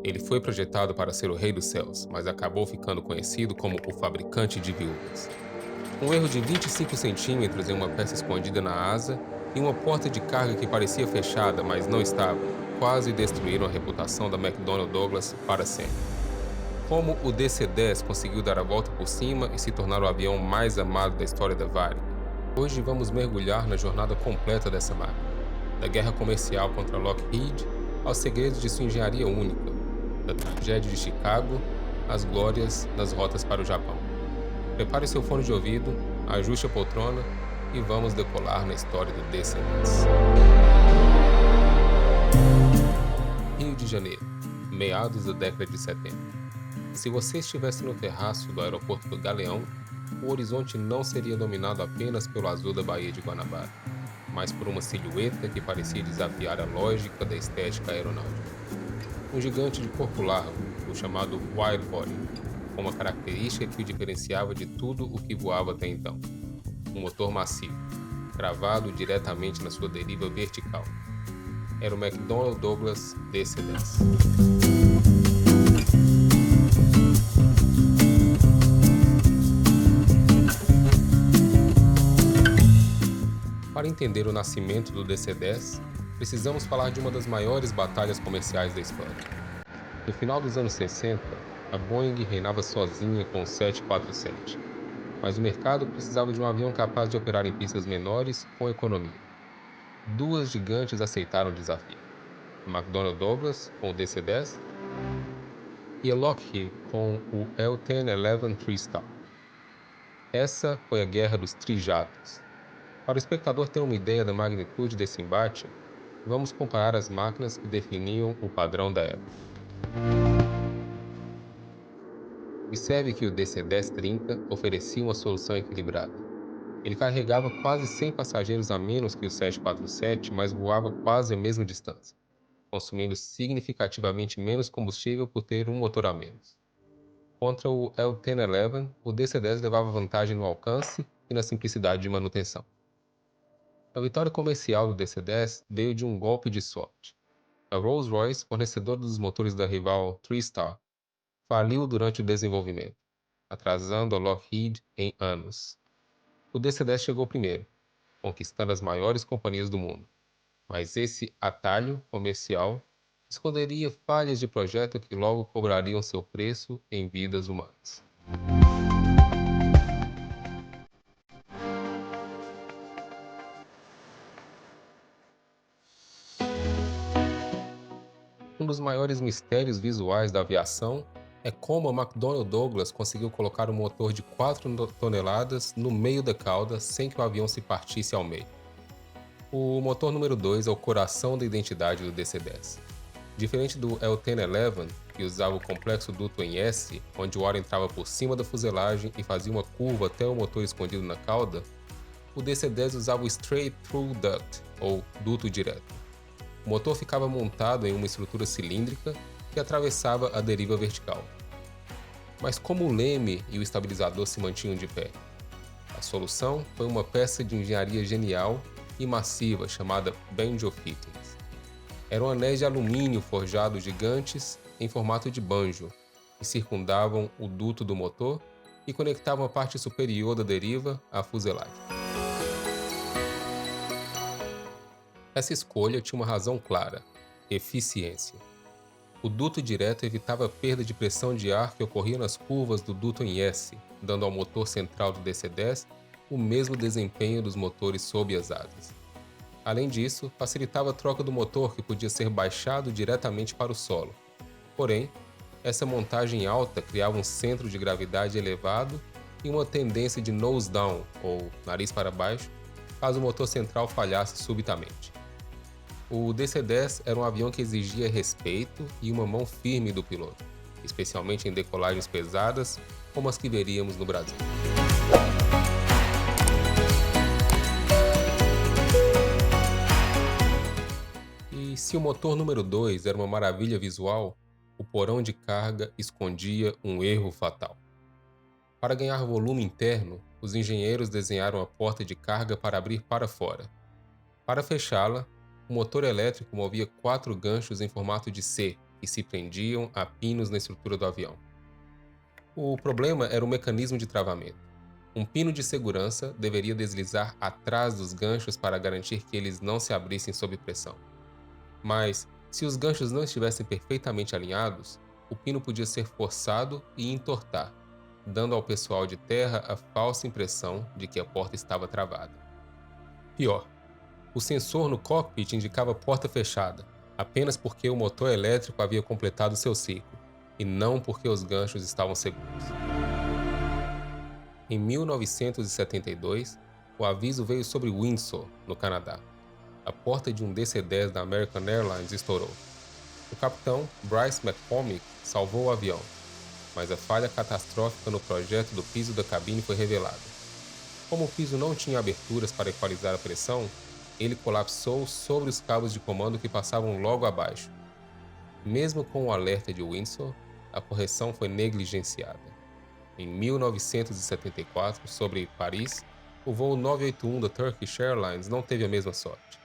Ele foi projetado para ser o Rei dos Céus, mas acabou ficando conhecido como o Fabricante de Viúvas. Um erro de 25 centímetros em uma peça escondida na asa e uma porta de carga que parecia fechada, mas não estava, quase destruíram a reputação da McDonnell Douglas para sempre. Como o DC-10 conseguiu dar a volta por cima e se tornar o avião mais amado da história da Varig? Hoje vamos mergulhar na jornada completa dessa máquina, da guerra comercial contra Lockheed aos segredos de sua engenharia única, da tragédia de Chicago às glórias das rotas para o Japão. Prepare seu fone de ouvido, ajuste a poltrona e vamos decolar na história do DC-10. Rio de Janeiro, meados da década de 70. Se você estivesse no terraço do aeroporto do Galeão, o horizonte não seria dominado apenas pelo azul da Baía de Guanabara, mas por uma silhueta que parecia desafiar a lógica da estética aeronáutica. Um gigante de corpo largo, o chamado wide body, com uma característica que o diferenciava de tudo o que voava até então. Um motor macio, cravado diretamente na sua deriva vertical. Era o McDonnell Douglas DC-10. Para entender o nascimento do DC-10, precisamos falar de uma das maiores batalhas comerciais da história. No final dos anos 60, a Boeing reinava sozinha com o 747, mas o mercado precisava de um avião capaz de operar em pistas menores com economia. Duas gigantes aceitaram o desafio: a McDonnell Douglas com o DC-10 e a Lockheed com o L-1011 TriStar. Essa foi a Guerra dos Trijatos. Para o espectador ter uma ideia da magnitude desse embate, vamos comparar as máquinas que definiam o padrão da época. Observe que o DC-10-30 oferecia uma solução equilibrada. Ele carregava quase 100 passageiros a menos que o 747, mas voava quase a mesma distância, consumindo significativamente menos combustível por ter um motor a menos. Contra o L-1011, o DC-10 levava vantagem no alcance e na simplicidade de manutenção. A vitória comercial do DC-10 veio de um golpe de sorte. A Rolls-Royce, fornecedora dos motores da rival TriStar, faliu durante o desenvolvimento, atrasando a Lockheed em anos. O DC-10 chegou primeiro, conquistando as maiores companhias do mundo, mas esse atalho comercial esconderia falhas de projeto que logo cobrariam seu preço em vidas humanas. Um dos maiores mistérios visuais da aviação é como a McDonnell Douglas conseguiu colocar um motor de 4 toneladas no meio da cauda sem que o avião se partisse ao meio. O motor número 2 é o coração da identidade do DC-10. Diferente do L-1011, que usava o complexo duto em S, onde o ar entrava por cima da fuselagem e fazia uma curva até o motor escondido na cauda, o DC-10 usava o Straight Through Duct, ou duto direto. O motor ficava montado em uma estrutura cilíndrica que atravessava a deriva vertical. Mas como o leme e o estabilizador se mantinham de pé? A solução foi uma peça de engenharia genial e massiva chamada Banjo Fittings. Eram anéis de alumínio forjados gigantes em formato de banjo, que circundavam o duto do motor e conectavam a parte superior da deriva à fuselagem. Essa escolha tinha uma razão clara: eficiência. O duto direto evitava a perda de pressão de ar que ocorria nas curvas do duto em S, dando ao motor central do DC-10 o mesmo desempenho dos motores sob as asas. Além disso, facilitava a troca do motor, que podia ser baixado diretamente para o solo. Porém, essa montagem alta criava um centro de gravidade elevado e uma tendência de nose down, ou nariz para baixo, caso o motor central falhasse subitamente. O DC-10 era um avião que exigia respeito e uma mão firme do piloto, especialmente em decolagens pesadas, como as que veríamos no Brasil. E se o motor número 2 era uma maravilha visual, o porão de carga escondia um erro fatal. Para ganhar volume interno, os engenheiros desenharam a porta de carga para abrir para fora. Para fechá-la, o motor elétrico movia 4 ganchos em formato de C, e se prendiam a pinos na estrutura do avião. O problema era o mecanismo de travamento. Um pino de segurança deveria deslizar atrás dos ganchos para garantir que eles não se abrissem sob pressão. Mas, se os ganchos não estivessem perfeitamente alinhados, o pino podia ser forçado e entortar, dando ao pessoal de terra a falsa impressão de que a porta estava travada. Pior, o sensor no cockpit indicava porta fechada, apenas porque o motor elétrico havia completado seu ciclo, e não porque os ganchos estavam seguros. Em 1972, o aviso veio sobre Windsor, no Canadá. A porta de um DC-10 da American Airlines estourou. O capitão Bryce McCormick salvou o avião, mas a falha catastrófica no projeto do piso da cabine foi revelada. Como o piso não tinha aberturas para equalizar a pressão, ele colapsou sobre os cabos de comando que passavam logo abaixo. Mesmo com o alerta de Windsor, a correção foi negligenciada. Em 1974, sobre Paris, o voo 981 da Turkish Airlines não teve a mesma sorte.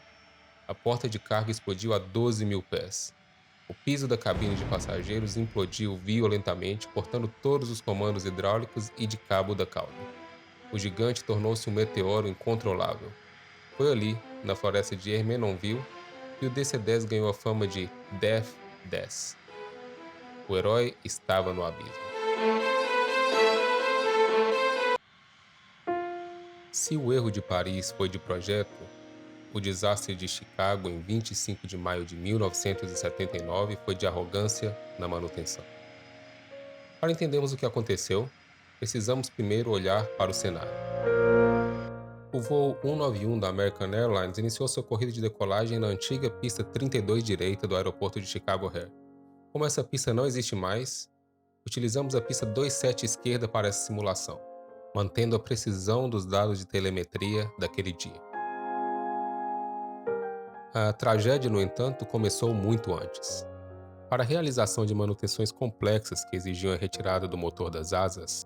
A porta de carga explodiu a 12 mil pés. O piso da cabine de passageiros implodiu violentamente, cortando todos os comandos hidráulicos e de cabo da cauda. O gigante tornou-se um meteoro incontrolável. Foi ali, na floresta de Hermenonville, que o DC-10 ganhou a fama de Death 10. O herói estava no abismo. Se o erro de Paris foi de projeto, o desastre de Chicago em 25 de maio de 1979 foi de arrogância na manutenção. Para entendermos o que aconteceu, precisamos primeiro olhar para o cenário. O voo 191 da American Airlines iniciou sua corrida de decolagem na antiga pista 32 direita do aeroporto de Chicago O'Hare. Como essa pista não existe mais, utilizamos a pista 27 esquerda para essa simulação, mantendo a precisão dos dados de telemetria daquele dia. A tragédia, no entanto, começou muito antes. Para a realização de manutenções complexas que exigiam a retirada do motor das asas,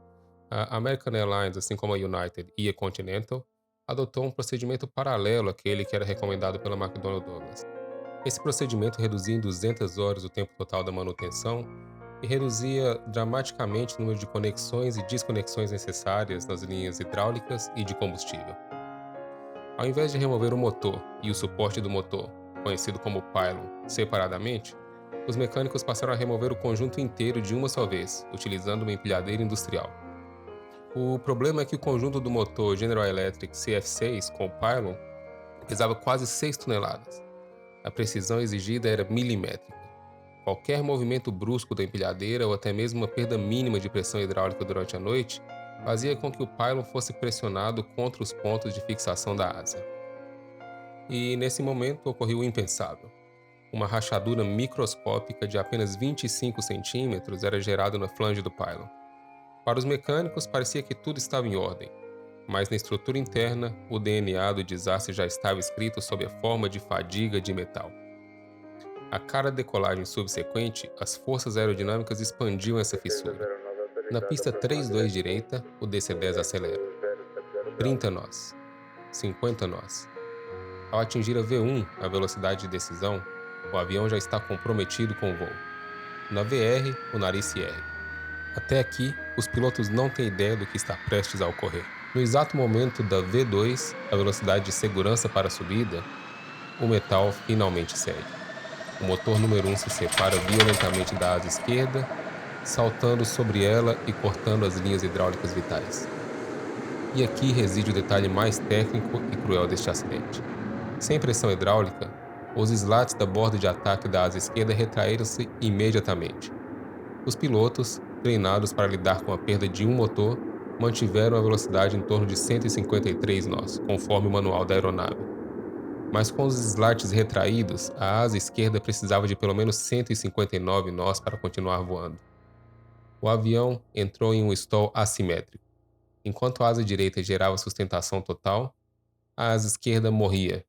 a American Airlines, assim como a United e a Continental, adotou um procedimento paralelo àquele que era recomendado pela McDonnell Douglas. Esse procedimento reduzia em 200 horas o tempo total da manutenção e reduzia dramaticamente o número de conexões e desconexões necessárias nas linhas hidráulicas e de combustível. Ao invés de remover o motor e o suporte do motor, conhecido como pylon, separadamente, os mecânicos passaram a remover o conjunto inteiro de uma só vez, utilizando uma empilhadeira industrial. O problema é que o conjunto do motor General Electric CF6 com o pylon pesava quase 6 toneladas. A precisão exigida era milimétrica. Qualquer movimento brusco da empilhadeira ou até mesmo uma perda mínima de pressão hidráulica durante a noite fazia com que o pylon fosse pressionado contra os pontos de fixação da asa. E nesse momento ocorreu o impensável. Uma rachadura microscópica de apenas 25 centímetros era gerada na flange do pylon. Para os mecânicos parecia que tudo estava em ordem, mas na estrutura interna o DNA do desastre já estava escrito sob a forma de fadiga de metal. A cada decolagem subsequente, as forças aerodinâmicas expandiam essa fissura. Na pista 32 direita, o DC-10 acelera. 30 nós. 50 nós. Ao atingir a V1, a velocidade de decisão, o avião já está comprometido com o voo. Na VR, o nariz se ergue. Até aqui, os pilotos não têm ideia do que está prestes a ocorrer. No exato momento da V2, a velocidade de segurança para a subida, o metal finalmente cede. O motor número 1 se separa violentamente da asa esquerda, saltando sobre ela e cortando as linhas hidráulicas vitais. E aqui reside o detalhe mais técnico e cruel deste acidente. Sem pressão hidráulica, os slats da borda de ataque da asa esquerda retraíram-se imediatamente. Os pilotos, treinados para lidar com a perda de um motor, mantiveram a velocidade em torno de 153 nós, conforme o manual da aeronave. Mas com os slats retraídos, a asa esquerda precisava de pelo menos 159 nós para continuar voando. O avião entrou em um stall assimétrico. Enquanto a asa direita gerava sustentação total, a asa esquerda morria,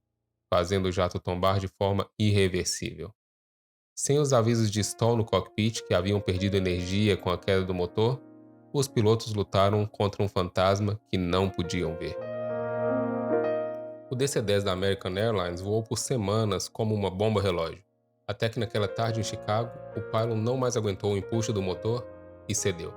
fazendo o jato tombar de forma irreversível. Sem os avisos de stall no cockpit, que haviam perdido energia com a queda do motor, os pilotos lutaram contra um fantasma que não podiam ver. O DC-10 da American Airlines voou por semanas como uma bomba relógio. Até que naquela tarde em Chicago, o Pylon não mais aguentou o empuxo do motor e cedeu.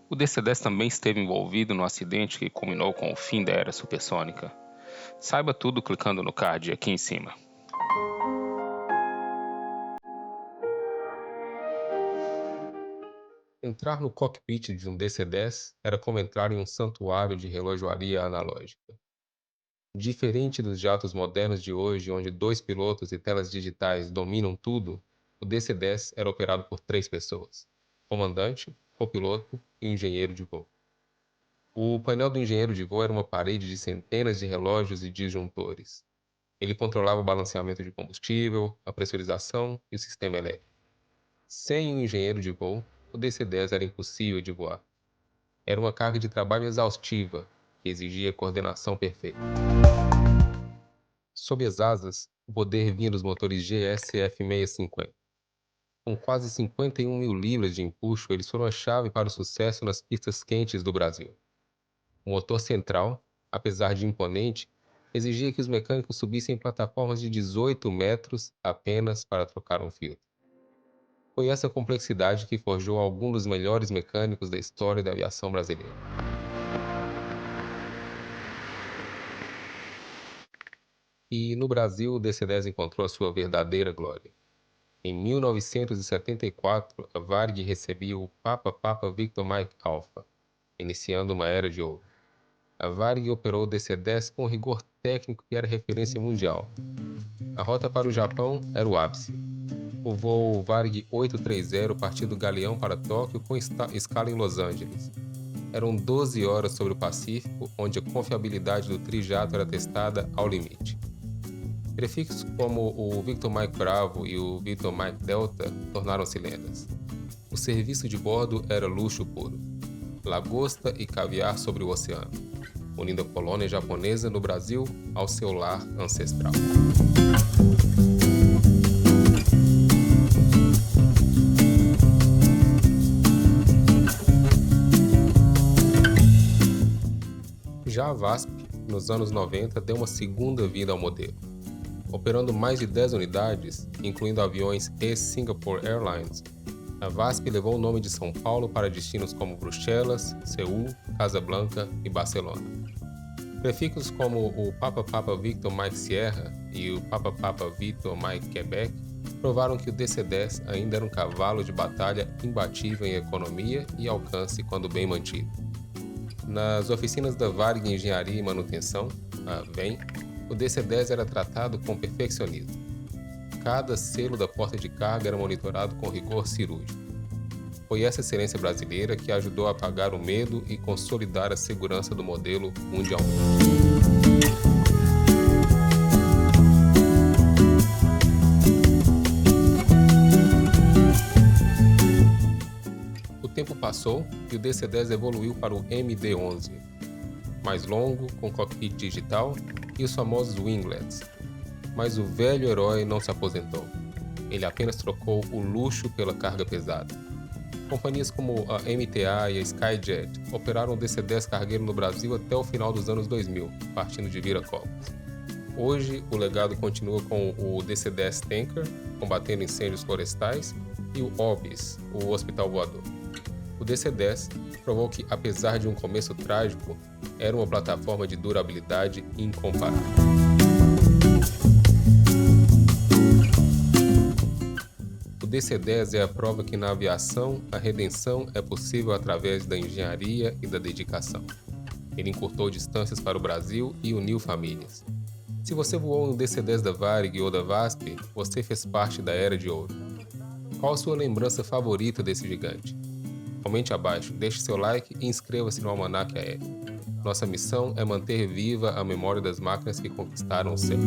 O DC-10 também esteve envolvido no acidente que culminou com o fim da era supersônica. Saiba tudo clicando no card aqui em cima. Entrar no cockpit de um DC-10 era como entrar em um santuário de relojoaria analógica. Diferente dos jatos modernos de hoje, onde 2 pilotos e telas digitais dominam tudo, o DC-10 era operado por 3 pessoas: comandante, copiloto e engenheiro de voo. O painel do engenheiro de voo era uma parede de centenas de relógios e disjuntores. Ele controlava o balanceamento de combustível, a pressurização e o sistema elétrico. Sem um engenheiro de voo, o DC-10 era impossível de voar. Era uma carga de trabalho exaustiva, que exigia coordenação perfeita. Sob as asas, o poder vinha dos motores GSF-650. Com quase 51 mil libras de empuxo, eles foram a chave para o sucesso nas pistas quentes do Brasil. O motor central, apesar de imponente, exigia que os mecânicos subissem plataformas de 18 metros apenas para trocar um filtro. Foi essa complexidade que forjou alguns dos melhores mecânicos da história da aviação brasileira. E no Brasil, o DC-10 encontrou a sua verdadeira glória. Em 1974, a Varig recebia o Papa Victor Mike Alpha, iniciando uma era de ouro. A Varig operou o DC-10 com rigor técnico que era referência mundial. A rota para o Japão era o ápice. O voo Varig 830 partiu do Galeão para Tóquio com escala em Los Angeles. Eram 12 horas sobre o Pacífico, onde a confiabilidade do trijato era testada ao limite. Prefixos como o Victor Mike Bravo e o Victor Mike Delta tornaram-se lendas. O serviço de bordo era luxo puro. Lagosta e caviar sobre o oceano, unindo a colônia japonesa no Brasil ao seu lar ancestral. Já a VASP, nos anos 90, deu uma segunda vida ao modelo. Operando mais de 10 unidades, incluindo aviões ex-Singapore Airlines, a VASP levou o nome de São Paulo para destinos como Bruxelas, Seul, Casablanca e Barcelona. Prefixos como o Papa Victor Mike Sierra e o Papa Victor Mike Quebec provaram que o DC-10 ainda era um cavalo de batalha imbatível em economia e alcance quando bem mantido. Nas oficinas da Varig Engenharia e Manutenção, a VEM, o DC-10 era tratado com perfeccionismo. Cada selo da porta de carga era monitorado com rigor cirúrgico. Foi essa excelência brasileira que ajudou a apagar o medo e consolidar a segurança do modelo mundialmente. O tempo passou e o DC-10 evoluiu para o MD-11, mais longo, com cockpit digital e os famosos winglets. Mas o velho herói não se aposentou. Ele apenas trocou o luxo pela carga pesada. Companhias como a MTA e a Skyjet operaram o DC-10 cargueiro no Brasil até o final dos anos 2000, partindo de Viracopos. Hoje, o legado continua com o DC-10 Tanker, combatendo incêndios florestais, e o OBIS, o Hospital Voador. O DC-10 provou que, apesar de um começo trágico, era uma plataforma de durabilidade incomparável. O DC-10 é a prova que na aviação a redenção é possível através da engenharia e da dedicação. Ele encurtou distâncias para o Brasil e uniu famílias. Se você voou no DC-10 da Varig ou da VASP, você fez parte da Era de Ouro. Qual a sua lembrança favorita desse gigante? Comente abaixo, deixe seu like e inscreva-se no Almanac Aéreo. Nossa missão é manter viva a memória das máquinas que conquistaram os céus.